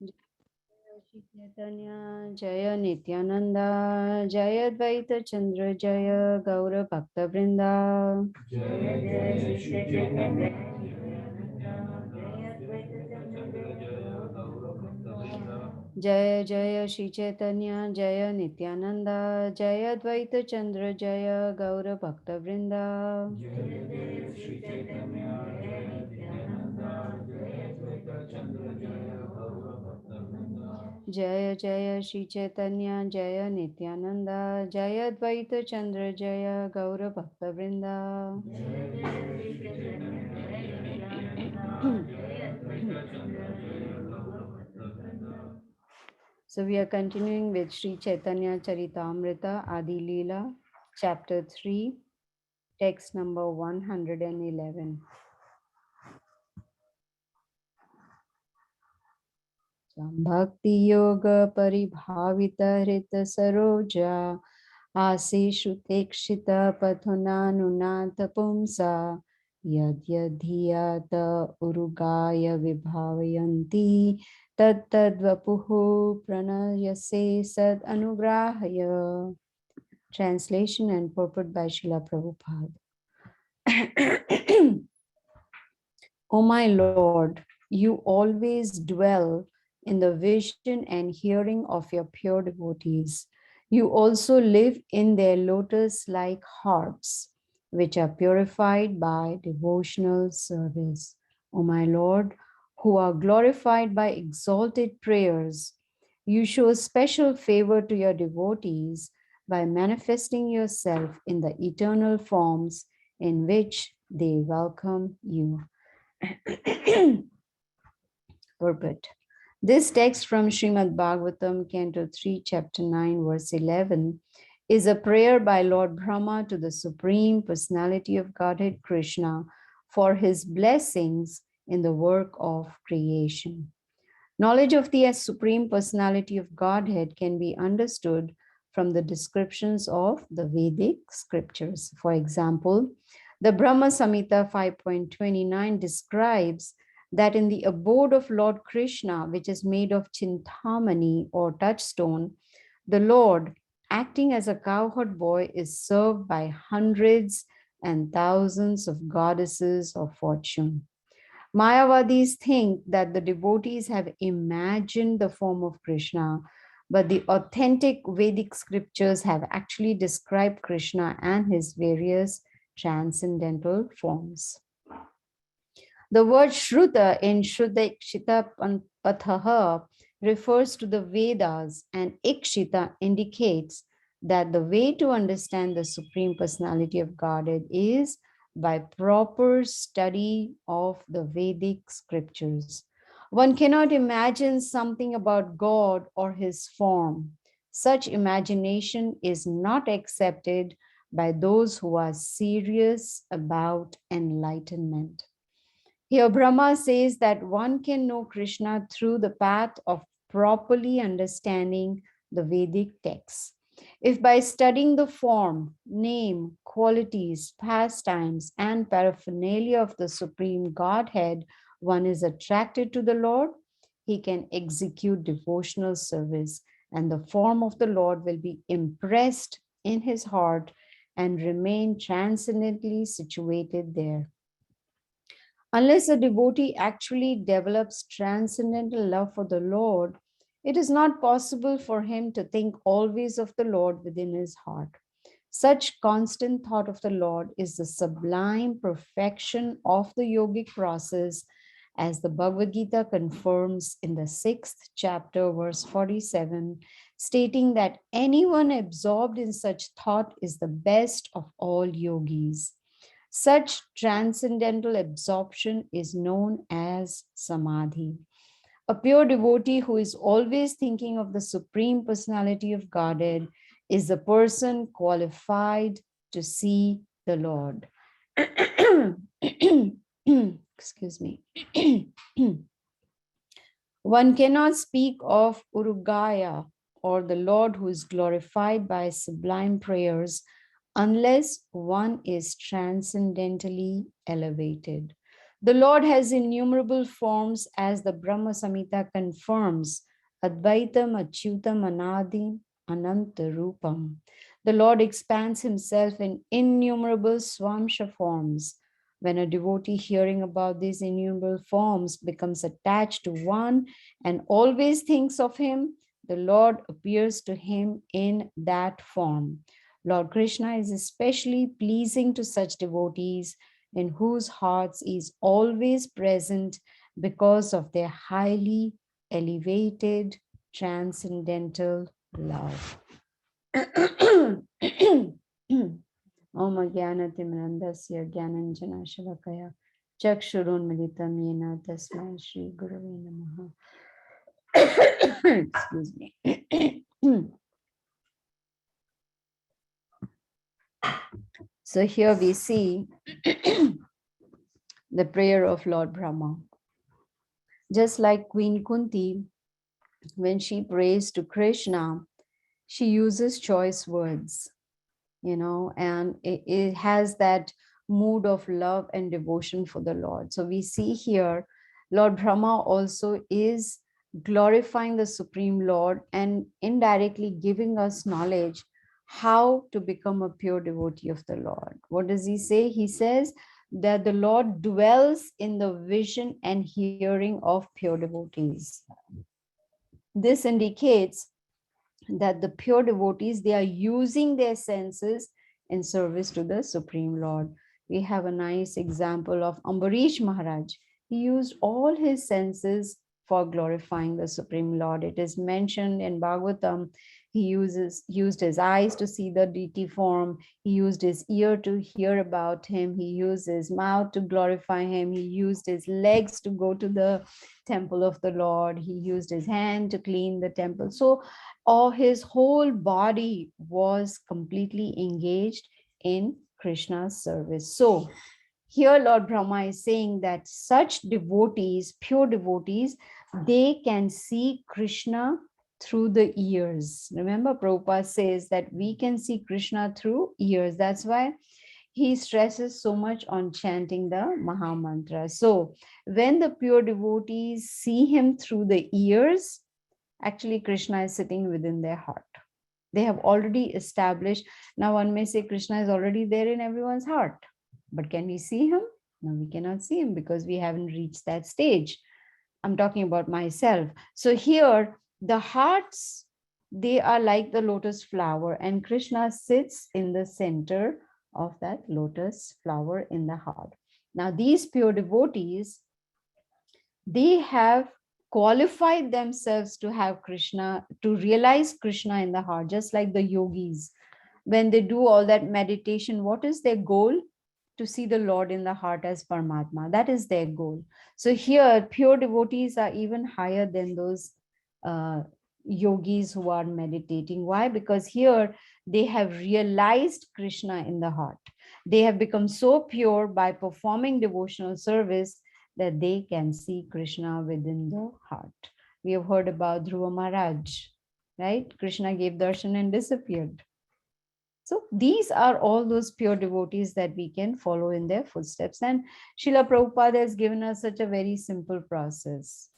Shri Caitanya, Jaya Nityananda, Jaya Dvaita Chandra, Jaya Gaura Bhakta Vrinda. Jaya Jaya Shri Chaitanya, Jaya Nityananda, Jaya Advaita Chandra, Jaya Gaura Bhakta Vrinda. Jaya Jaya Shri Chaitanya, Jaya Nityananda, Jaya Dvaita Chandra, Jaya Gaura Bhakta Vrinda. Jaya Jaya Shri Chaitanya, Jaya Nityananda, Jaya Advaita Chandra, Jaya Gaura Bhakta Vrinda. Jaya Jaya Shri Chaitanya, Jaya Nityananda, Jaya Dvaita Chandra, Jaya Gaura Bhakta Vrinda. Jaya Jaya Shri Chaitanya, Jaya Nityananda, Jaya Advaita Chandra, Jaya Gaura Bhakta Vrinda. So we are continuing with Sri Caitanya Charitamrta Adi Lila, chapter 3, text number 111. Bhakti Yoga Paribhavita Hrita Saroja Asishu Tekshita Pathunanunata Pumsa Yad Yadhiyata Urugaya Vibhavayanti Tad Tad Vapuhu Pranayase Sad Anugrahaya. Translation and purport by Srila Prabhupada. O my Lord, you always dwell in the vision and hearing of your pure devotees. You also live in their lotus-like hearts, which are purified by devotional service. O my Lord, who are glorified by exalted prayers, you show special favor to your devotees by manifesting yourself in the eternal forms in which they welcome you. Purport. This text from Srimad Bhagavatam, Canto 3, Chapter 9, verse 11, is a prayer by Lord Brahma to the Supreme Personality of Godhead Krishna for his blessings in the work of creation. Knowledge of the Supreme Personality of Godhead can be understood from the descriptions of the Vedic scriptures. For example, the Brahma Samhita 5.29 describes that in the abode of Lord Krishna, which is made of Chintamani or touchstone, the Lord, acting as a cowherd boy, is served by hundreds and thousands of goddesses of fortune. Mayavadis think that the devotees have imagined the form of Krishna, but the authentic Vedic scriptures have actually described Krishna and his various transcendental forms. The word Shruta in Shruta Ikshita Pathaha refers to the Vedas, and Ikshita indicates that the way to understand the Supreme Personality of Godhead is by proper study of the Vedic scriptures. One cannot imagine something about God or his form. Such imagination is not accepted by those who are serious about enlightenment. Here, Brahma says that one can know Krishna through the path of properly understanding the Vedic texts. If by studying the form, name, qualities, pastimes, and paraphernalia of the Supreme Godhead, one is attracted to the Lord, he can execute devotional service, and the form of the Lord will be impressed in his heart and remain transcendently situated there. Unless a devotee actually develops transcendental love for the Lord, it is not possible for him to think always of the Lord within his heart. Such constant thought of the Lord is the sublime perfection of the yogic process, as the Bhagavad Gita confirms in the 6th chapter, verse 47, stating that anyone absorbed in such thought is the best of all yogis. Such transcendental absorption is known as samadhi. A pure devotee who is always thinking of the Supreme Personality of Godhead is the person qualified to see the Lord. Excuse me. One cannot speak of Urugaya, or the Lord who is glorified by sublime prayers, unless one is transcendentally elevated. The Lord has innumerable forms, as the Brahma Samhita confirms. Advaitam, Achyutam, Anadim, Ananta Rupam. The Lord expands himself in innumerable Swamsha forms. When a devotee hearing about these innumerable forms becomes attached to one and always thinks of him, the Lord appears to him in that form. Lord Krishna is especially pleasing to such devotees in whose hearts is always present because of their highly elevated transcendental love. Om Jnanatimrandasya Jnananjana Shalakaya Chakshurunmilitam Yena Tasmai Shri Gurave Namaha. Excuse me. So here we see the prayer of Lord Brahma. Just like Queen Kunti, when she prays to Krishna, she uses choice words, and it has that mood of love and devotion for the Lord. So we see here, Lord Brahma also is glorifying the Supreme Lord and indirectly giving us knowledge how to become a pure devotee of the Lord. What does he say? He says that the Lord dwells in the vision and hearing of pure devotees. This indicates that the pure devotees, they are using their senses in service to the Supreme Lord. We have a nice example of Ambarish Maharaj. He used all his senses for glorifying the Supreme Lord. It is mentioned in Bhagavatam. He used his eyes to see the deity form. He used his ear to hear about him. He used his mouth to glorify him. He used his legs to go to the temple of the Lord. He used his hand to clean the temple. So his whole body was completely engaged in Krishna's service. So here Lord Brahma is saying that such devotees, pure devotees, they can see Krishna through the ears. Remember, Prabhupada says that we can see Krishna through ears. That's why he stresses so much on chanting the Maha Mantra. So when the pure devotees see him through the ears, actually Krishna is sitting within their heart. They have already established. Now one may say Krishna is already there in everyone's heart, but can we see him? No, we cannot see him because we haven't reached that stage. I'm talking about myself. So here the hearts, they are like the lotus flower, and Krishna sits in the center of that lotus flower in the heart. Now these pure devotees, they have qualified themselves to have Krishna, to realize Krishna in the heart, just like the yogis. When they do all that meditation, what is their goal? To see the Lord in the heart as Paramatma. That is their goal. So here, pure devotees are even higher than those yogis who are meditating. Why? Because here they have realized Krishna in the heart. They have become so pure by performing devotional service that they can see Krishna within the heart. We have heard about Dhruva Maharaj, right? Krishna gave darshan and disappeared. So these are all those pure devotees that we can follow in their footsteps. And Srila Prabhupada has given us such a very simple process.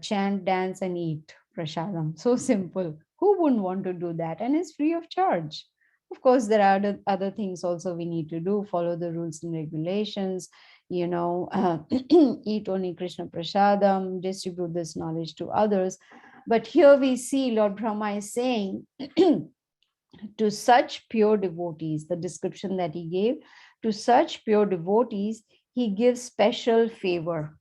Chant, dance, and eat prasadam. So simple. Who wouldn't want to do that? And it's free of charge. Of course, there are other things also we need to do, follow the rules and regulations, eat only Krishna prasadam, distribute this knowledge to others. But here we see Lord Brahma is saying to such pure devotees, the description that he gave, to such pure devotees, he gives special favor.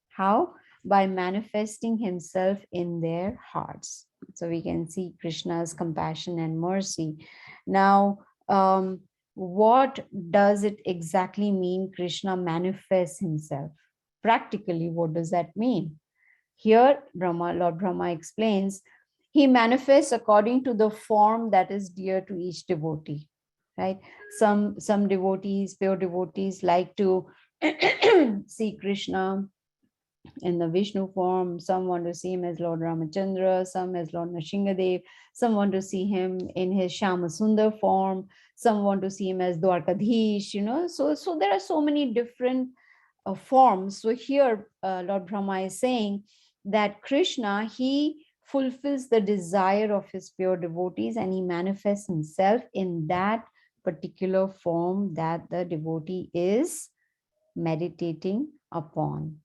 How? By manifesting himself in their hearts. So we can see Krishna's compassion and mercy. Now, what does it exactly mean Krishna manifests himself? Practically, what does that mean? Here, Lord Brahma explains, he manifests according to the form that is dear to each devotee, right? Some devotees, pure devotees, like to see Krishna in the Vishnu form. Some want to see him as Lord Ramachandra, some as Lord Nrsingadev, some want to see him in his Shama Sundar form, some want to see him as Dwarkadhish, so there are so many different form. So here Lord Brahma is saying that Krishna, he fulfills the desire of his pure devotees and he manifests himself in that particular form that the devotee is meditating upon,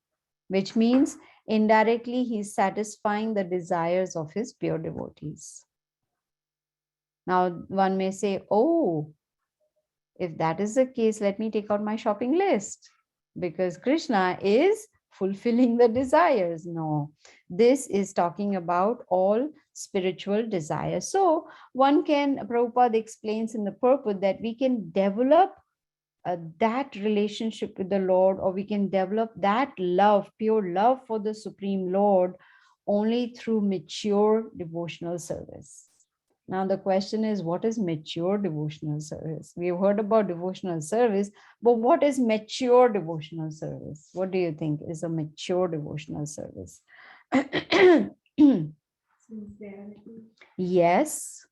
which means indirectly he's satisfying the desires of his pure devotees. Now one may say, oh, if that is the case, let me take out my shopping list because Krishna is fulfilling the desires. No, this is talking about all spiritual desires. So one can, Prabhupada explains in the purport that we can develop that relationship with the Lord, or we can develop that love, pure love for the Supreme Lord only through mature devotional service. Now, the question is, what is mature devotional service? We've heard about devotional service, but what is mature devotional service? What do you think is a mature devotional service? Yes.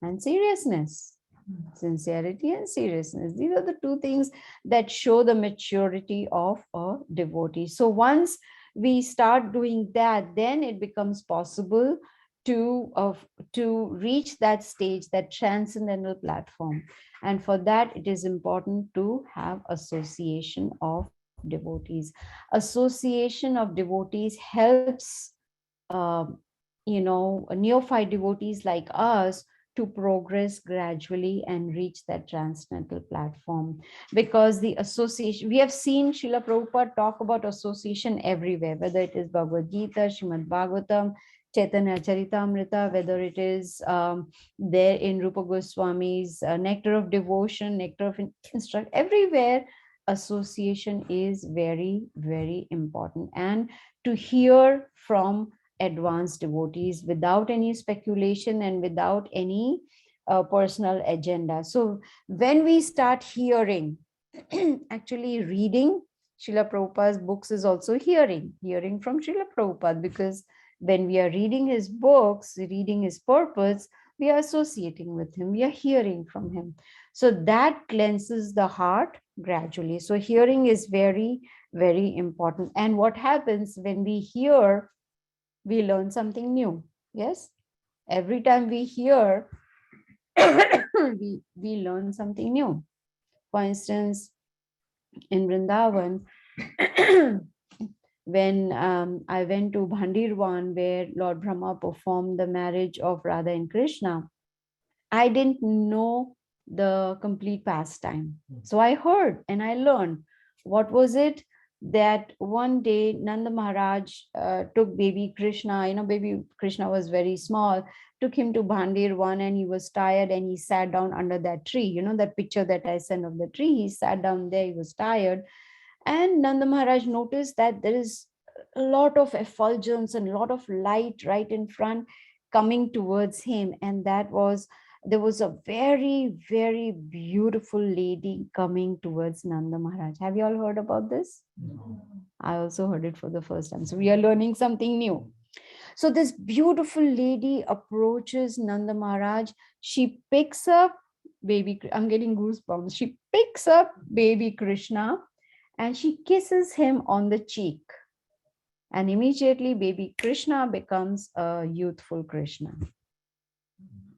And seriousness. Sincerity and seriousness. These are the two things that show the maturity of a devotee. So once we start doing that, then it becomes possible to reach that stage, that transcendental platform. And for that, it is important to have association of devotees. Association of devotees helps, neophyte devotees like us to progress gradually and reach that transcendental platform. Because the association, we have seen Srila Prabhupada talk about association everywhere, whether it is Bhagavad Gita, Srimad Bhagavatam, Caitanya Charitamrta, whether it is there in Rupa Goswami's Nectar of Devotion, Nectar of Instruction, everywhere association is very, very important. And to hear from advanced devotees without any speculation and without any personal agenda. So when we start hearing, actually reading Srila Prabhupada's books is also hearing from Srila Prabhupada, because when we are reading his books, reading his purpose, we are associating with him, we are hearing from him. So that cleanses the heart gradually. So hearing is very, very important. And what happens when we hear, we learn something new. Yes, every time we hear, we learn something new. For instance, in Vrindavan, when I went to Bhandirwan, where Lord Brahma performed the marriage of Radha and Krishna, I didn't know the complete pastime. So I heard and I learned. What was it? That one day Nanda Maharaj took baby Krishna, baby Krishna was very small, took him to Bhandirwan, and he was tired and he sat down under that tree. That picture that I sent of the tree, he sat down there, he was tired. And Nanda Maharaj noticed that there is a lot of effulgence and a lot of light right in front coming towards him. And there was a very, very beautiful lady coming towards Nanda Maharaj. Have you all heard about this? No. I also heard it for the first time. So we are learning something new. So this beautiful lady approaches Nanda Maharaj. She picks up baby, I'm getting goosebumps. She picks up baby Krishna and she kisses him on the cheek. And immediately baby Krishna becomes a youthful Krishna.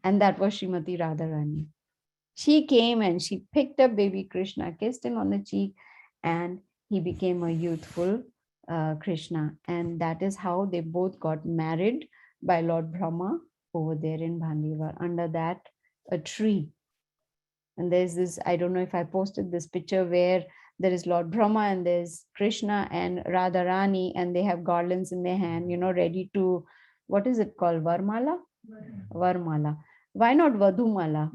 And that was Srimati Radharani. She came and she picked up baby Krishna, kissed him on the cheek, and he became a youthful Krishna. And that is how they both got married by Lord Brahma over there in Bhandivar, under that a tree. And there's this, I don't know if I posted this picture where there is Lord Brahma and there's Krishna and Radharani, and they have garlands in their hand, ready to, what is it called? Varmala? Varmala. Why not Vadhumala?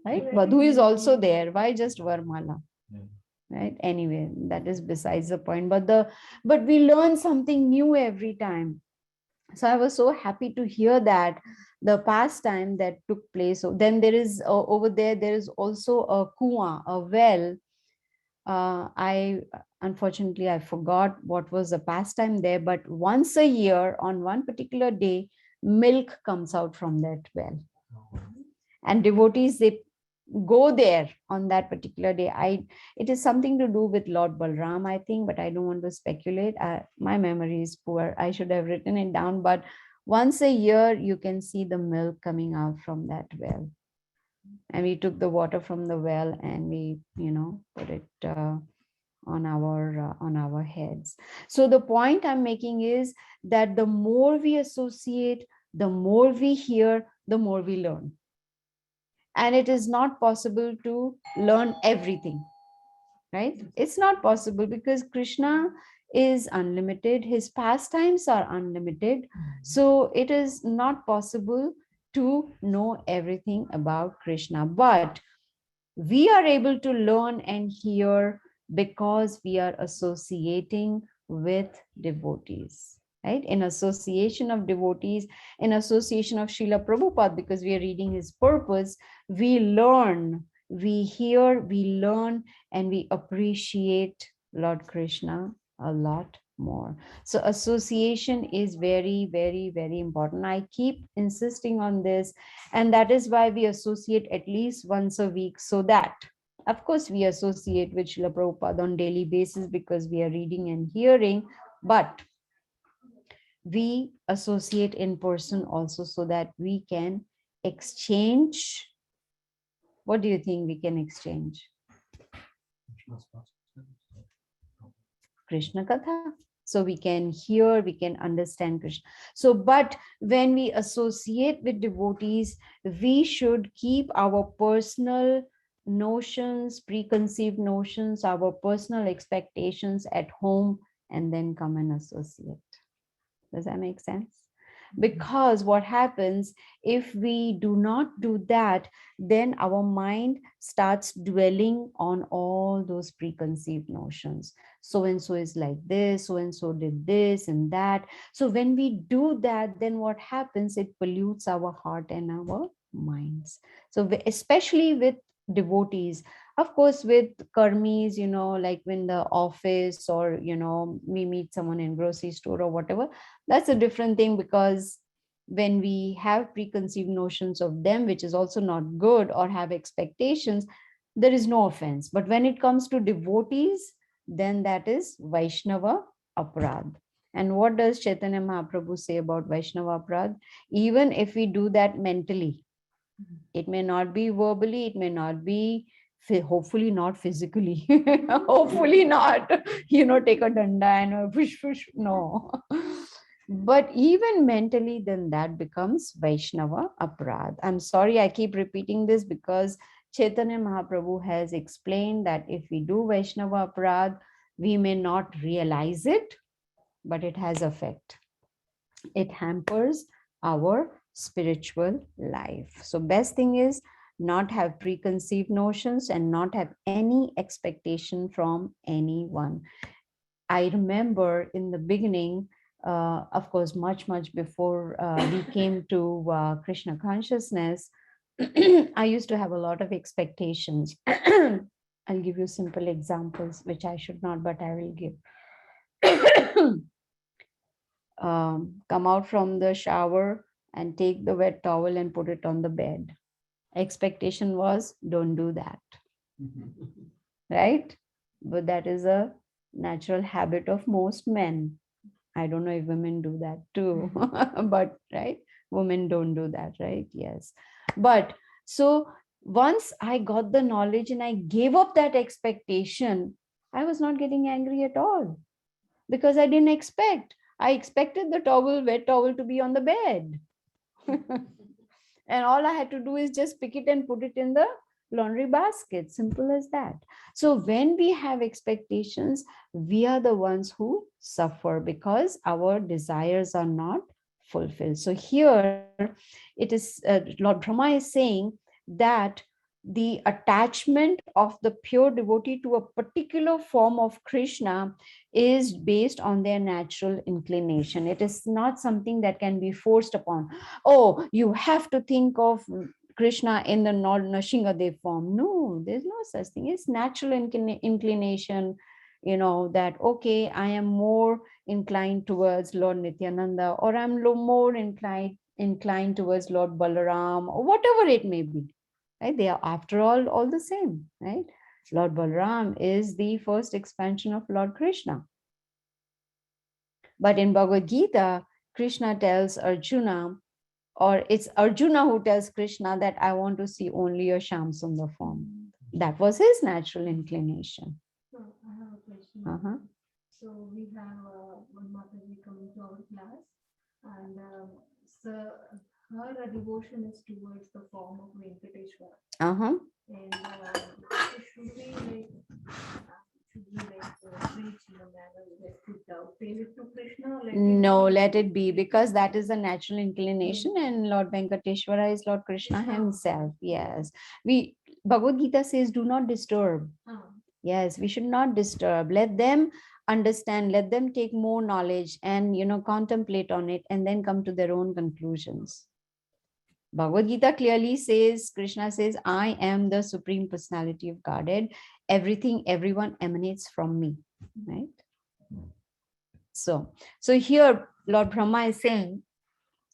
Right? Vadhu is also there. Why just Varmala? Right? Anyway, that is besides the point. But we learn something new every time. So I was so happy to hear that the pastime that took place. So then there is over there is also a kuwa, a well. Unfortunately I forgot what was the pastime there, but once a year on one particular day, milk comes out from that well, and devotees, they go there on that particular day. It is something to do with Lord Balram, I think, but I don't want to speculate. My memory is poor. I should have written it down. But once a year, you can see the milk coming out from that well, and we took the water from the well and we, put it on our heads. So the point I'm making is that the more we associate, the more we hear, the more we learn. And it is not possible to learn everything, right? It's not possible because Krishna is unlimited, his pastimes are unlimited. So it is not possible to know everything about Krishna. But we are able to learn and hear because we are associating with devotees, right? In association of devotees, in association of Srila Prabhupada, because we are reading his purpose, we learn, we hear, we learn, and we appreciate Lord Krishna a lot more. So association is very, very, very important. I keep insisting on this, and that is why we associate at least once a week, so that, of course, we associate with Srila Prabhupada on daily basis because we are reading and hearing, but we associate in person also so that we can exchange. What do you think we can exchange? Krishna Katha. So we can hear, we can understand Krishna. So, but when we associate with devotees, we should keep our personal notions, preconceived notions, our personal expectations at home and then come and associate. Does that make sense? Because what happens if we do not do that, then our mind starts dwelling on all those preconceived notions. So and so is like this, so and so did this and that. So when we do that, then what happens? It pollutes our heart and our minds. So especially with devotees, of course, with karmis, like in the office, or we meet someone in grocery store or whatever, that's a different thing, because when we have preconceived notions of them, which is also not good, or have expectations, there is no offense. But when it comes to devotees, then that is Vaishnava Aparad. And what does Chaitanya Mahaprabhu say about Vaishnava Aparad? Even if we do that mentally, it may not be verbally, it may not be, hopefully not physically, hopefully not, take a danda and push, push. No. But even mentally, then that becomes Vaishnava Aparad. I'm sorry, I keep repeating this because Chaitanya Mahaprabhu has explained that if we do Vaishnava Aparad, we may not realize it, but it has effect. It hampers our spiritual life. So best thing is not have preconceived notions and not have any expectation from anyone. I remember in the beginning, of course, much, much before we came to Krishna consciousness, I used to have a lot of expectations. I'll give you simple examples, which I should not, but I will give. Come out from the shower and take the wet towel and put it on the bed. Expectation was, don't do that, right? But that is a natural habit of most men. I don't know if women do that too, but right, women don't do that, right? Yes. But so once I got the knowledge and I gave up that expectation, I was not getting angry at all, because I didn't expect. I expected the towel, wet towel, to be on the bed. And all I had to do is just pick it and put it in the laundry basket. Simple as that. So when we have expectations, we are the ones who suffer because our desires are not fulfilled. So here it is, Lord Brahma is saying that the attachment of the pure devotee to a particular form of Krishna is based on their natural inclination. It is not something that can be forced upon. Oh, you have to think of Krishna in the Nrsimhadev form. No, there's no such thing. It's natural inclination, that, okay, I am more inclined towards Lord Nityananda, or I'm more inclined towards Lord Balaram, or whatever it may be. right? They are, after all the same, right? Lord Balram is the first expansion of Lord Krishna. But in Bhagavad Gita, Krishna tells Arjuna, or it's Arjuna who tells Krishna that I want to see only your Sham Sundar form. That was his natural inclination. So I have a question. Uh-huh. So we have one Mataji coming to our class, and so her devotion is towards the form of Venkateshwara. Uh-huh. And so should we preach in a manner that could pay it to Krishna? Or No, let it be, because that is a natural inclination, and Lord Venkateshwara is Lord Krishna himself. Yes. Bhagavad Gita says, do not disturb. Yes, we should not disturb. Let them understand, let them take more knowledge and, contemplate on it and then come to their own conclusions. Bhagavad Gita clearly says, Krishna says, I am the Supreme Personality of Godhead. Everything, everyone emanates from me, right? So here Lord Brahma is saying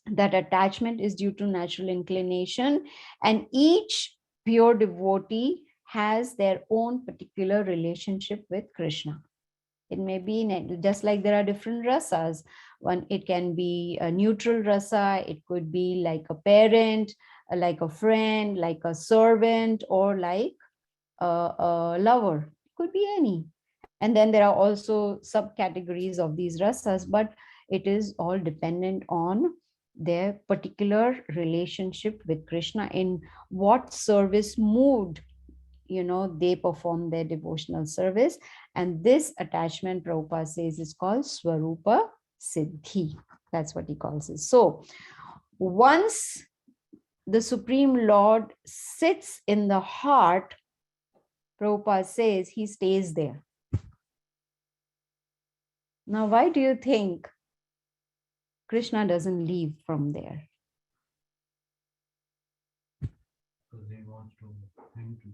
that attachment is due to natural inclination, and each pure devotee has their own particular relationship with Krishna. It may be just like there are different rasas. One, it can be a neutral rasa, it could be like a parent, like a friend, like a servant, or like a lover. It could be any. And then there are also subcategories of these rasas, but it is all dependent on their particular relationship with Krishna, in what service mood they perform their devotional service. And this attachment, Prabhupada says, is called Swarupa Siddhi. That's what he calls it. So once the Supreme Lord sits in the heart, Prabhupada says he stays there. Now, why do you think Krishna doesn't leave from there? Because he wants him to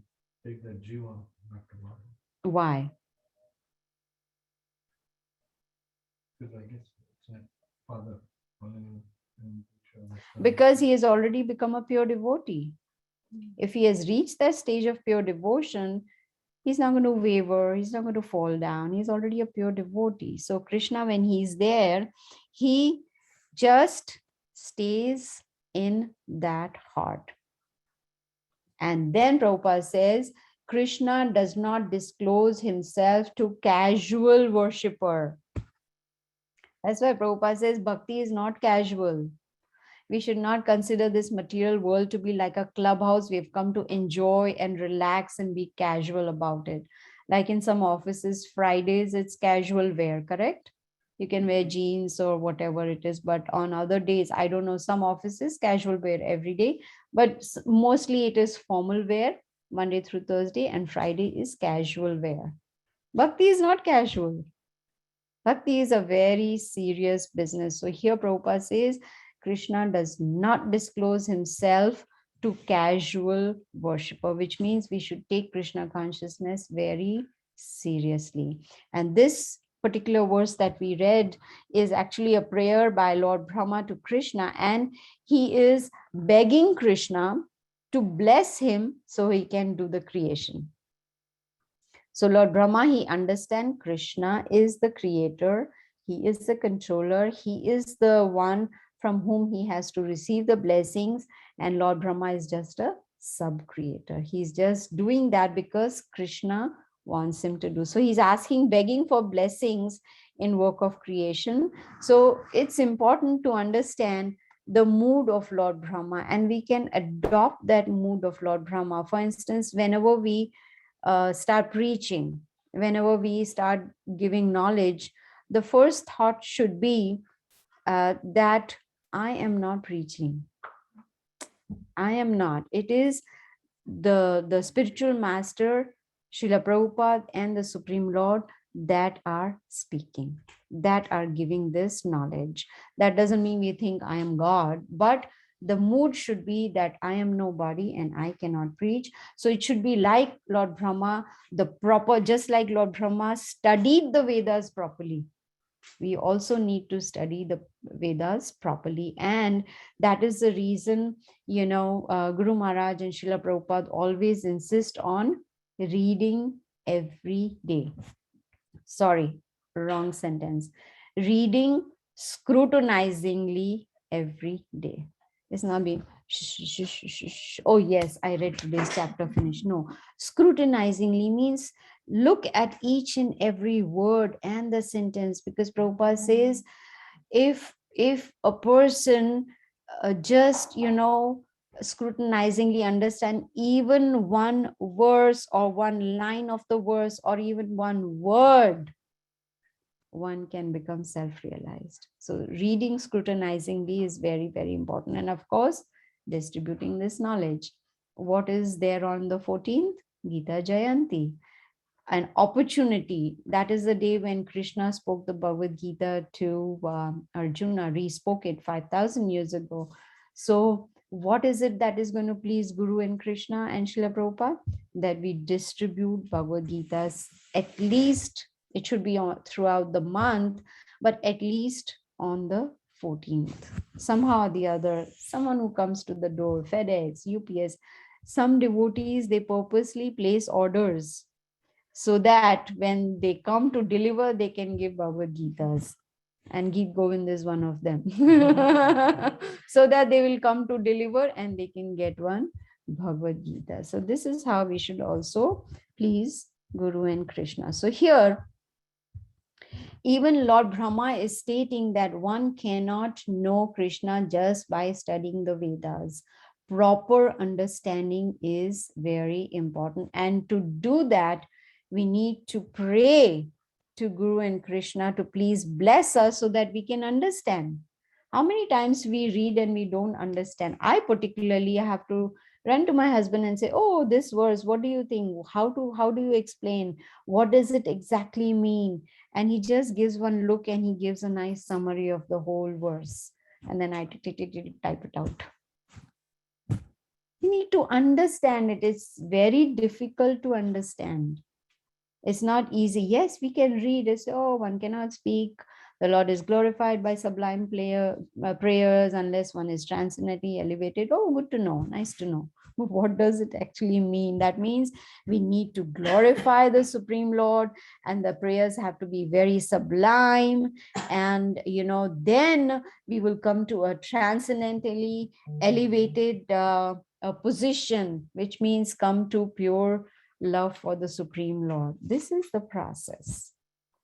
take that jiva back to God. Why? Because I guess it's like father following and Because he has already become a pure devotee. If he has reached that stage of pure devotion, he's not going to waver, he's not going to fall down. He's already a pure devotee. So Krishna, when he's there, he just stays in that heart. And then Prabhupada says, Krishna does not disclose himself to casual worshipper. That's why Prabhupada says bhakti is not casual. We should not consider this material world to be like a clubhouse we've come to enjoy and relax and be casual about it. Like in some offices, Fridays, it's casual wear, correct? You can wear jeans or whatever it is. But on other days, I don't know, some offices, casual wear every day. But mostly it is formal wear, Monday through Thursday, and Friday is casual wear. Bhakti is not casual. Bhakti is a very serious business. So here Prabhupada says, Krishna does not disclose himself to casual worshipper, which means we should take Krishna consciousness very seriously. And this particular verse that we read is actually a prayer by Lord Brahma to Krishna, and he is begging Krishna to bless him so he can do the creation. So Lord Brahma, he understands Krishna is the creator, he is the controller, he is the one from whom he has to receive the blessings, and Lord Brahma is just a sub-creator. He's just doing that because Krishna wants him to do. So he's asking, begging for blessings in work of creation. So it's important to understand the mood of Lord Brahma, and we can adopt that mood of Lord Brahma. For instance, whenever we start preaching, whenever we start giving knowledge, the first thought should be that I am not preaching. I am not. It is the spiritual master, Srila Prabhupada, and the Supreme Lord that are speaking, that are giving this knowledge. That doesn't mean we think I am God, but the mood should be that I am nobody and I cannot preach. So it should be like Lord Brahma, just like Lord Brahma studied the Vedas properly. We also need to study the Vedas properly. And that is the reason, Guru Maharaj and Srila Prabhupada always insist on reading every day. Sorry, wrong sentence. Reading scrutinizingly every day. It's not being, oh yes, I read today's chapter, finish. No, scrutinizingly means look at each and every word and the sentence, because Prabhupada says if a person just scrutinizingly understand even one verse or one line of the verse or even one word, one can become self-realized. So reading scrutinizingly is very, very important. And of course, distributing this knowledge. What is there on the 14th? Gita Jayanti, an opportunity. That is the day when Krishna spoke the Bhagavad Gita to Arjuna, re-spoke it 5,000 years ago. So what is it that is going to please Guru and Krishna and Srila Prabhupada? That we distribute Bhagavad Gitas, at least it should be on, throughout the month, but at least on the 14th. Somehow or the other, someone who comes to the door, FedEx, UPS, some devotees, they purposely place orders so that when they come to deliver, they can give Bhagavad Gitas. And Geet Govind is one of them. So that they will come to deliver and they can get one Bhagavad Gita. So this is how we should also please Guru and Krishna. So here, even Lord Brahma is stating that one cannot know Krishna just by studying the Vedas. Proper understanding is very important. And to do that, we need to pray to Guru and Krishna to please bless us so that we can understand. How many times we read and we don't understand? I particularly have to run to my husband and say, oh, this verse, what do you think? How do you explain? What does it exactly mean? And he just gives one look and he gives a nice summary of the whole verse. And then I type it out. You need to understand it. It's very difficult to understand. It's not easy. Yes, we can read it. Oh, one cannot speak. The Lord is glorified by sublime prayers unless one is transcendently elevated. Oh, good to know. Nice to know. But what does it actually mean? That means we need to glorify the Supreme Lord, and the prayers have to be very sublime. And, then we will come to a transcendently elevated position, which means come to pure love for the Supreme Lord. This is the process.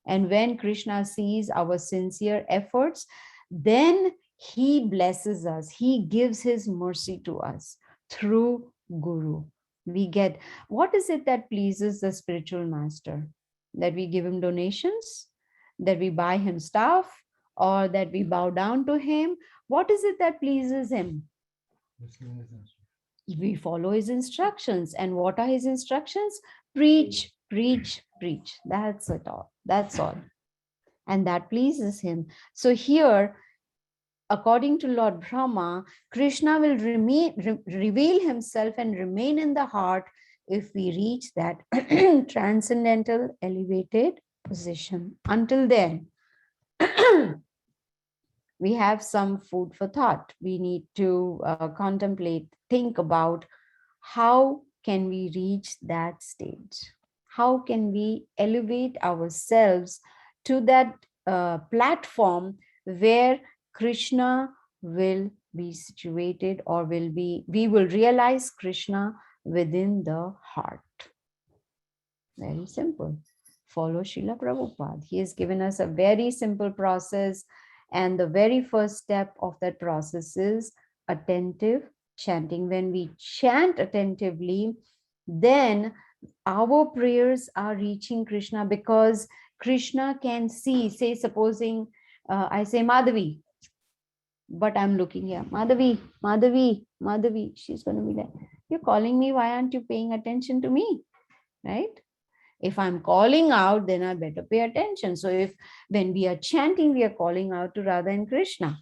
And when Krishna sees our sincere efforts, then he blesses us. He gives his mercy to us through Guru. We get, what is it that pleases the spiritual master? That we give him donations, that we buy him stuff, or that we bow down to him? What is it that pleases him? We follow his instructions. And what are his instructions? Preach, preach, preach. That's it all. That's all. And that pleases him. So here, according to Lord Brahma, Krishna will reveal himself and remain in the heart if we reach that transcendental elevated position. Until then, we have some food for thought. We need to contemplate, think about how can we reach that stage? How can we elevate ourselves to that platform where Krishna will be situated, or we will realize Krishna within the heart? Very simple. Follow Srila Prabhupada. He has given us a very simple process. And the very first step of that process is attentive chanting. When we chant attentively, then our prayers are reaching Krishna, because Krishna can see, say, supposing I say Madhavi, but I'm looking here, Madhavi, Madhavi, Madhavi. She's going to be like, you're calling me. Why aren't you paying attention to me? Right? If I'm calling out, then I better pay attention. So when we are chanting, we are calling out to Radha and Krishna.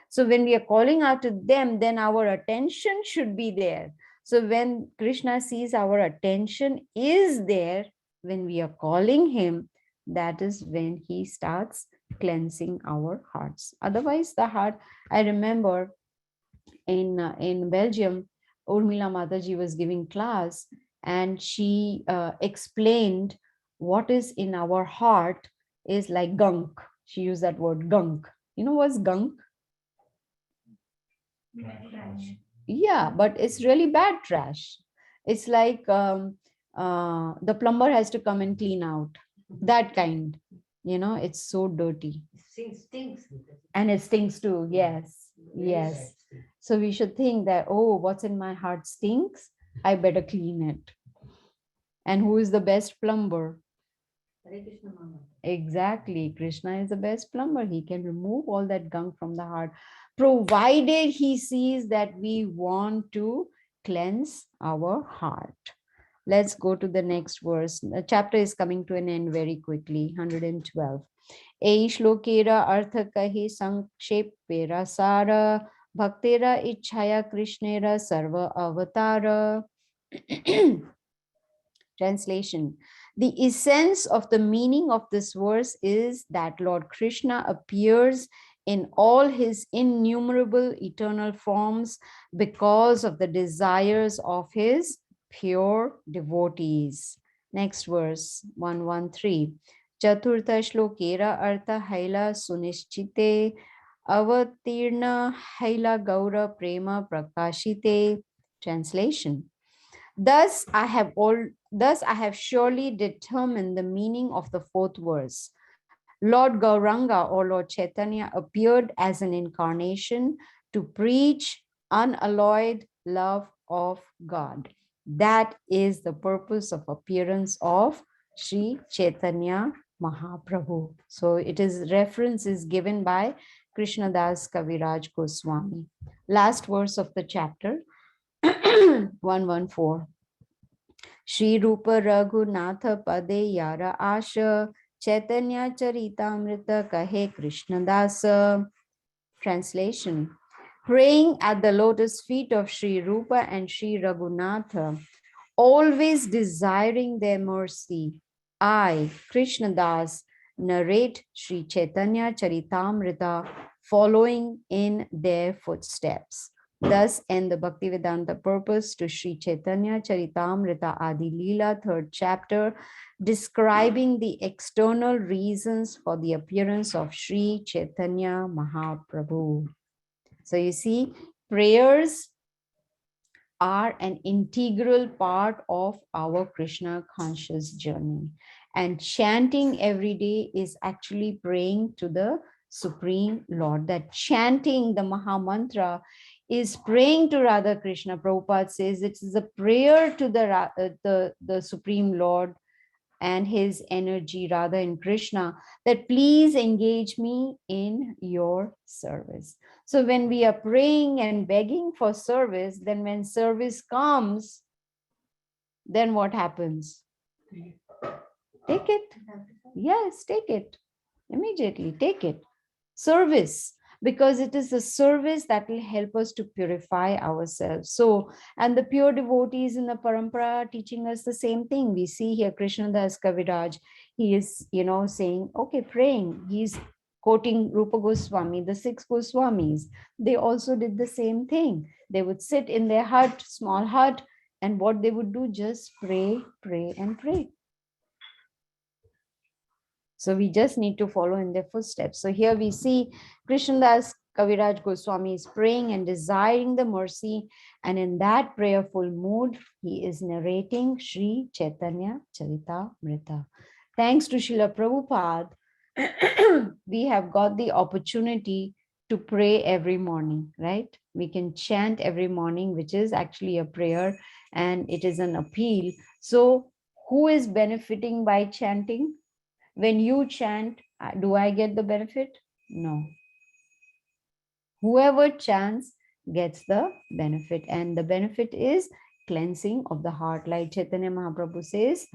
So when we are calling out to them, then our attention should be there. So when Krishna sees our attention is there, when we are calling him, that is when he starts cleansing our hearts. Otherwise, the heart, I remember in Belgium, Urmila Mataji was giving class, and she explained what is in our heart is like gunk. She used that word gunk. You know what's gunk? Trash. Yeah, but it's really bad trash. It's like the plumber has to come and clean out. That kind. It's so dirty. Stinks. And it stinks too. Yes. Yes. So we should think that, oh, what's in my heart stinks. I better clean it. And who is the best plumber? Hare Krishna Mama. Exactly. Krishna is the best plumber. He can remove all that gunk from the heart, provided he sees that we want to cleanse our heart. Let's go to the next verse. The chapter is coming to an end very quickly. 112. Ei shlokera artha kahi sankshepera sara bhaktera ichhaya krishnera sarva avatara. Translation. The essence of the meaning of this verse is that Lord Krishna appears in all his innumerable eternal forms because of the desires of his pure devotees. Next verse, 113. Chaturtha shlokera artha haila sunishchite avatirna haila gaura prema prakashite. Translation. Thus I have surely determined the meaning of the fourth verse. Lord Gauranga or Lord Chaitanya appeared as an incarnation to preach unalloyed love of God. That is the purpose of appearance of Sri Chaitanya Mahaprabhu. So reference is given by Krishnadas Kaviraj Goswami. Last verse of the chapter. 114. Shri Rupa Raghunatha Pade Yara Asha Chaitanya Charitamrta Kahe Krishnadasa. Translation. Praying at the lotus feet of Shri Rupa and Shri Raghunatha, always desiring their mercy, I, Krishnadas, narrate Shri Chaitanya Charitamrita, following in their footsteps. Thus end the Bhaktivedanta purpose to Sri Chaitanya Charitamrita Adi Lila, third chapter, describing the external reasons for the appearance of Sri Chaitanya Mahaprabhu. So you see, prayers are an integral part of our Krishna conscious journey. And chanting every day is actually praying to the Supreme Lord. That chanting the Maha Mantra is praying to Radha Krishna. Prabhupada says it is a prayer to the Supreme Lord and his energy, Radha and Krishna, that please engage me in your service. So when we are praying and begging for service, then when service comes, then what happens? Take it. Yes, take it. Immediately, take it. Service, because it is the service that will help us to purify ourselves. So, and the pure devotees in the parampara are teaching us the same thing. We see here Krishnadas Kaviraj, he is, saying, okay, praying. He's quoting Rupa Goswami, the 6 Goswamis. They also did the same thing. They would sit in their hut, small hut, and what they would do, just pray, pray, and pray. So we just need to follow in their footsteps. So here we see Krishnadas Kaviraj Goswami is praying and desiring the mercy. And in that prayerful mood, he is narrating Sri Chaitanya Charitamrita. Thanks to Srila Prabhupada, we have got the opportunity to pray every morning, right? We can chant every morning, which is actually a prayer and it is an appeal. So who is benefiting by chanting? When you chant, do I get the benefit? No. Whoever chants gets the benefit, and the benefit is cleansing of the heart. Like Chaitanya Mahaprabhu says,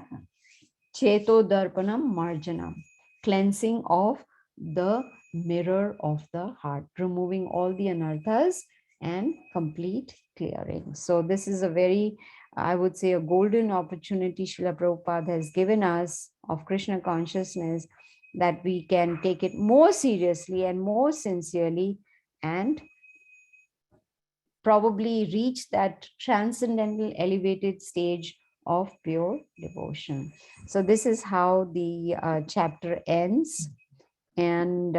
Cheto Darpanam Marjanam, cleansing of the mirror of the heart, removing all the anarthas and complete clearing. So this is a very, I would say, a golden opportunity Srila Prabhupada has given us of Krishna consciousness, that we can take it more seriously and more sincerely, and probably reach that transcendental elevated stage of pure devotion. So this is how the chapter ends. And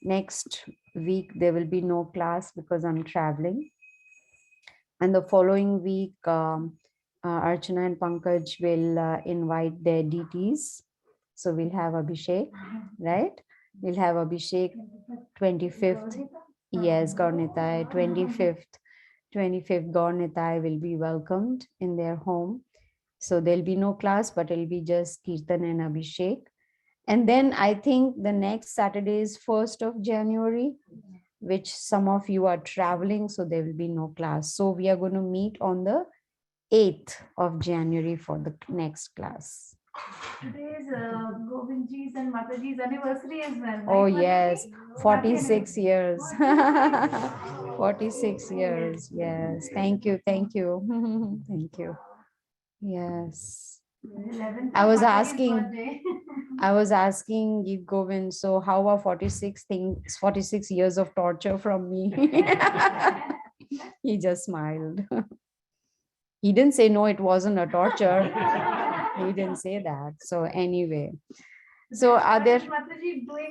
next week there will be no class because I'm traveling. And the following week, Archana and Pankaj will invite their deities. So we'll have Abhishek, right? We'll have Abhishek 25th. Yes, Gaurnitai, 25th Gaurnitai will be welcomed in their home. So there'll be no class, but it'll be just Kirtan and Abhishek. And then I think the next Saturday is 1st of January, which some of you are traveling, so there will be no class. So we are going to meet on the 8th of January for the next class. Today is Govindji's and Mataji's anniversary as well. Oh, right, Mataji? yes, 46 years. 46 46 years, yes. Thank you, thank you. Thank you. Yes. 11th I was Mataji's asking, birthday. I was asking Geet Govind, so how are 46 years of torture from me? He just smiled. He didn't say, no, it wasn't a torture. He didn't say that. So anyway, so are there... Mataji doing